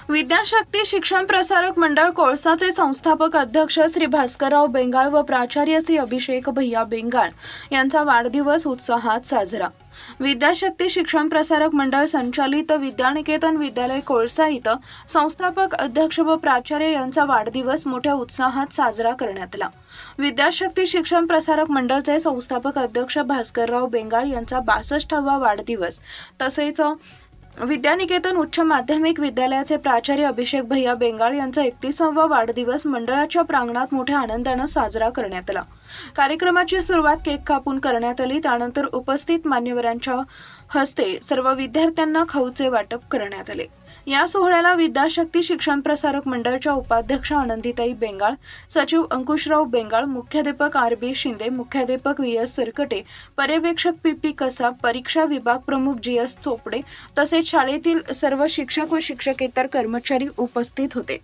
विद्याशक्ती शिक्षण प्रसारक मंडळ कोळसाचे संस्थापक अध्यक्ष श्री भास्करराव बेंगाळ व प्राचार्य श्री अभिषेक भैया बेंगाळ यांचा वाढदिवस उत्साहात साजरा। विद्याशक्ती शिक्षण प्रसारक मंडळ संचालित विद्यानिकेतन विद्यालय कोळसा इथं संस्थापक अध्यक्ष व प्राचार्य यांचा वाढदिवस मोठ्या उत्साहात साजरा करण्यात आला। विद्याशक्ती शिक्षण प्रसारक मंडळचे संस्थापक अध्यक्ष भास्करराव बेंगाळ यांचा 62वा वाढदिवस तसेच विद्यानिकेतन उच्च माध्यमिक विद्यालयाचे प्राचार्य अभिषेक भैया बेंगाळ यांचा 31वा वाढदिवस मंडळाच्या प्रांगणात मोठ्या आनंदाने साजरा करण्यात आला। कार्यक्रमाची सुरुवात केक कापून करण्यात आली। त्यानंतर उपस्थित मान्यवरांच्या हस्ते सर्व विद्यार्थ्यांना खाऊचे वाटप करण्यात आले। या सोहळ्याला विद्याशक्ती शिक्षण प्रसारक मंडळच्या उपाध्यक्ष आनंदीताई बेंगाळ, सचिव अंकुशराव बेंगाळ, मुख्याध्यापक RB शिंदे, मुख्याध्यापक VS सरकटे, पर्यवेक्षक PP कसाब, परीक्षा विभाग प्रमुख GS चोपडे तसेच शाळेतील सर्व शिक्षक व शिक्षकेतर कर्मचारी उपस्थित होते।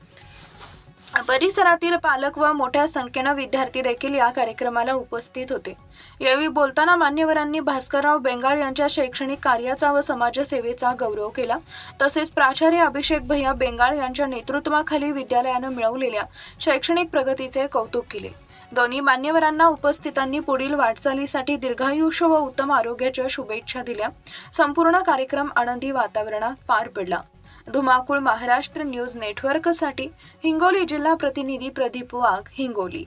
परिसरातील पालक व मोठ्या संख्येने विद्यार्थी देखील या कार्यक्रमाला उपस्थित होते। यावेळी बोलताना मान्यवरांनी भास्करराव बेंगाळ यांच्या शैक्षणिक कार्याचा व समाजसेवेचा गौरव केला। तसेच प्राचार्य अभिषेक भैया बेंगाळ यांच्या नेतृत्वाखाली विद्यालयाने मिळवलेल्या शैक्षणिक प्रगतीचे कौतुक केले। दोन्ही मान्यवरांना उपस्थितांनी पुढील वाटचालीसाठी दीर्घायुष्य व उत्तम आरोग्याच्या शुभेच्छा दिल्या। संपूर्ण कार्यक्रम आनंदी वातावरणात पार पडला। धुमाकूळ महाराष्ट्र न्यूज नेटवर्कसाठी हिंगोली जिल्हा प्रतिनिधी प्रदीप वाघ, हिंगोली।